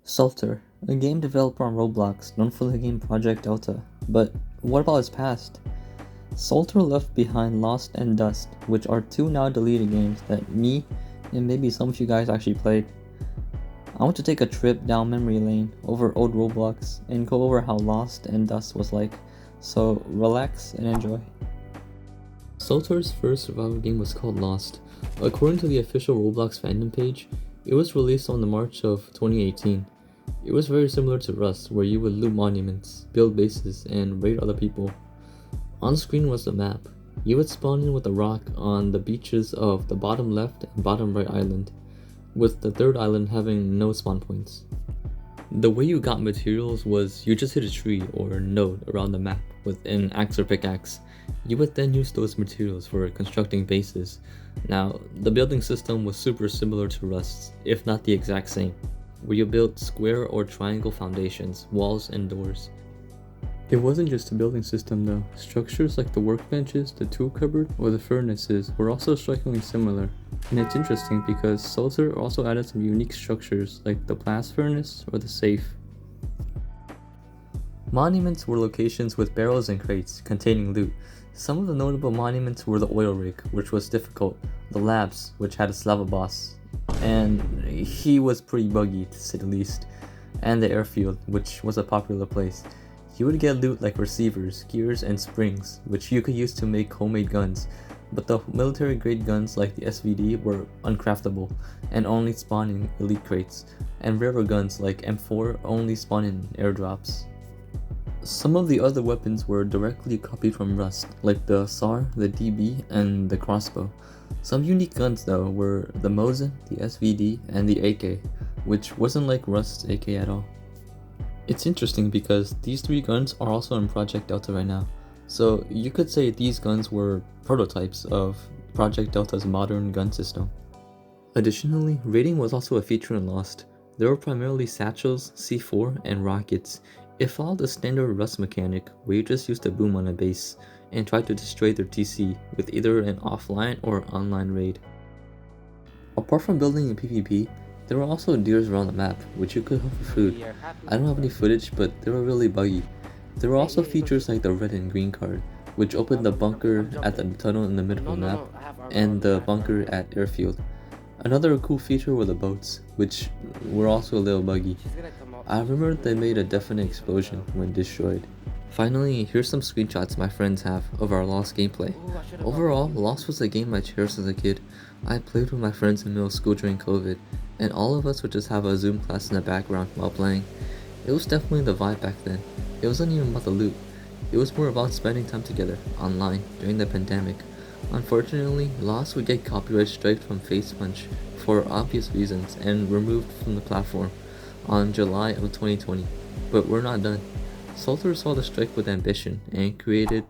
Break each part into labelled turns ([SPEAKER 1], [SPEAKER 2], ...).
[SPEAKER 1] Salter, a game developer on Roblox known for the game Project Delta. But what about his past? Salter left behind Lost and Dust, which are two now deleted games that me and maybe some of you guys actually played. I want to take a trip down memory lane over old Roblox and go over how Lost and Dust was like, so relax and enjoy. Salter's first survival game was called Lost. According to the official Roblox fandom page, it was released on the March of 2018. It was very similar to Rust, where you would loot monuments, build bases, and raid other people. On screen was the map. You would spawn in with a rock on the beaches of the bottom left and bottom right island, with the third island having no spawn points. The way you got materials was you just hit a tree or node around the map with an axe or pickaxe. You would then use those materials for constructing bases. Now, the building system was super similar to Rust's, if not the exact same, where you built square or triangle foundations, walls, and doors. It wasn't just a building system though. Structures like the workbenches, the tool cupboard, or the furnaces were also strikingly similar. And it's interesting because Salter also added some unique structures like the blast furnace or the safe. Monuments were locations with barrels and crates containing loot. Some of the notable monuments were the oil rig, which was difficult, the labs, which had a lava boss, and he was pretty buggy to say the least, and the airfield, which was a popular place. You would get loot like receivers, gears, and springs, which you could use to make homemade guns, but the military grade guns like the SVD were uncraftable and only spawn in elite crates, and rarer guns like M4 only spawn in airdrops. Some of the other weapons were directly copied from Rust, like the SAR, the DB, and the crossbow. Some unique guns though were the Mosin, the SVD, and the AK, which wasn't like Rust's AK at all. It's interesting because these three guns are also in Project Delta right now, so you could say these guns were prototypes of Project Delta's modern gun system. Additionally, raiding was also a feature in Lost. There were primarily satchels, C4, and rockets. It followed the standard Rust mechanic where you just used a boom on a base and tried to destroy their TC with either an offline or online raid. Apart from building in PvP, there were also deers around the map, which you could hunt for food. I don't have any footage, but they were really buggy. There were also features like the red and green card, which opened the bunker at the tunnel in the middle of the map, and the bunker at airfield. Another cool feature were the boats, which were also a little buggy. I remember they made a definite explosion when destroyed. Finally, here's some screenshots my friends have of our Lost gameplay. Overall, Lost was a game I cherished as a kid. I played with my friends in middle school during COVID, and all of us would just have a Zoom class in the background while playing. It was definitely the vibe back then. It wasn't even about the loot. It was more about spending time together, online, during the pandemic. Unfortunately, Lost would get copyright striked from FacePunch for obvious reasons and removed from the platform on July of 2020. But we're not done. Salter saw the strike with ambition and created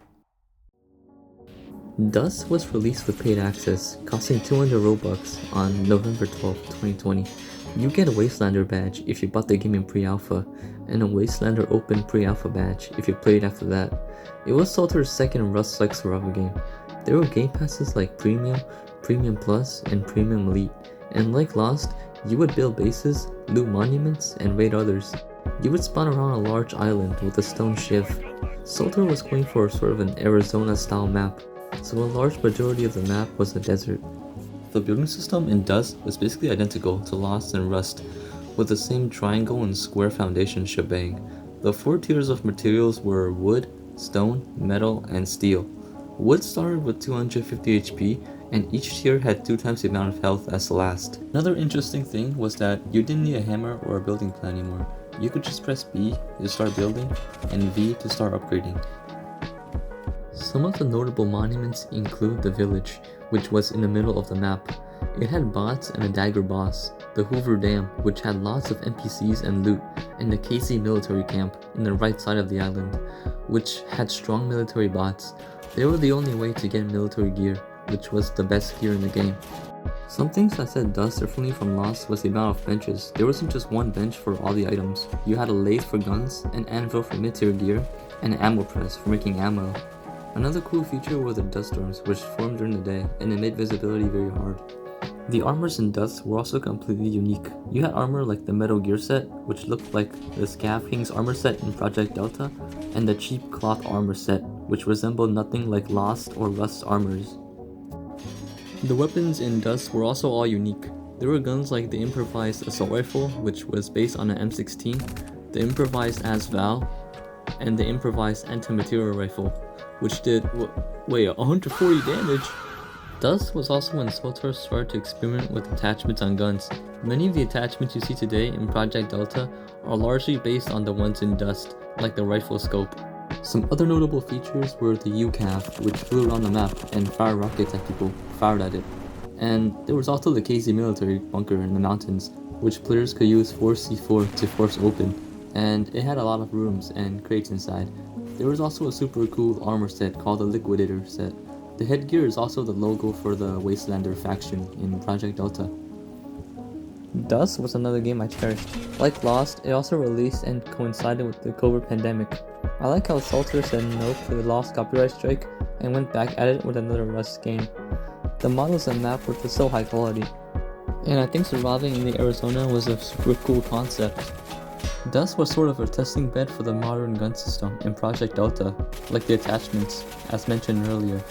[SPEAKER 1] Dust was released with paid access, costing 200 Robux on November 12, 2020. You get a Wastelander badge if you bought the game in pre-alpha, and a Wastelander Open pre-alpha badge if you played after that. It was Salter's second Rust-like survival game. There were game passes like Premium, Premium Plus, and Premium Elite, and like Lost, you would build bases, loot monuments, and raid others. You would spawn around a large island with a stone shiv. Salter was going for sort of an Arizona-style map, so a large majority of the map was a desert. The building system in Dust was basically identical to Lost and Rust, with the same triangle and square foundation shebang. The 4 tiers of materials were wood, stone, metal, and steel. Wood started with 250 HP, and each tier had 2 times the amount of health as the last. Another interesting thing was that you didn't need a hammer or a building plan anymore. You could just press B to start building, and V to start upgrading. Some of the notable monuments include the village, which was in the middle of the map. It had bots and a dagger boss, the Hoover Dam, which had lots of NPCs and loot, and the Casey military camp in the right side of the island, which had strong military bots. They were the only way to get military gear, which was the best gear in the game. Some things that set Dust differently from Lost was the amount of benches. There wasn't just one bench for all the items. You had a lathe for guns, an anvil for mid-tier gear, and an ammo press for making ammo. Another cool feature were the dust storms, which formed during the day, and it made visibility very hard. The armors in Dust were also completely unique. You had armor like the Metal Gear set, which looked like the Scav King's armor set in Project Delta, and the cheap cloth armor set, which resembled nothing like Lost or Rust's armors. The weapons in Dust were also all unique. There were guns like the improvised assault rifle, which was based on an M16, the improvised As-Val, and the improvised anti-material rifle, which did, 140 damage! Dust was also when Solter started to experiment with attachments on guns. Many of the attachments you see today in Project Delta are largely based on the ones in Dust, like the rifle scope. Some other notable features were the UCAV, which flew around the map and fired rockets at people who fired at it. And there was also the KZ military bunker in the mountains, which players could use Force C4 to force open, and it had a lot of rooms and crates inside. There was also a super cool armor set called the Liquidator set. The headgear is also the logo for the Wastelander faction in Project Delta. Dust was another game I cherished. Like Lost, it also released and coincided with the COVID pandemic. I like how Salter said no to the Lost copyright strike and went back at it with another Rust game. The models and map were just so high quality. And I think surviving in the Arizona was a super cool concept. Dust was sort of a testing bed for the modern gun system in Project Delta, like the attachments, as mentioned earlier.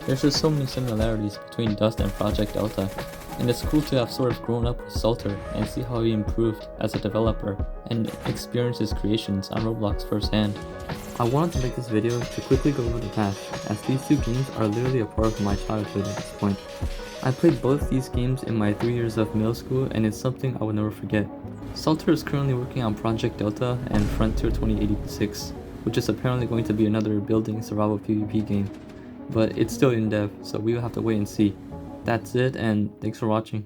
[SPEAKER 1] There's just so many similarities between Dust and Project Delta, and it's cool to have sort of grown up with Salter and see how he improved as a developer and experience his creations on Roblox firsthand. I wanted to make this video to quickly go over the past, as these two games are literally a part of my childhood at this point. I played both these games in my 3 years of middle school, and it's something I will never forget. Salter is currently working on Project Delta and Frontier 2086, which is apparently going to be another building survival PvP game. But it's still in dev, so we will have to wait and see. That's it, and thanks for watching.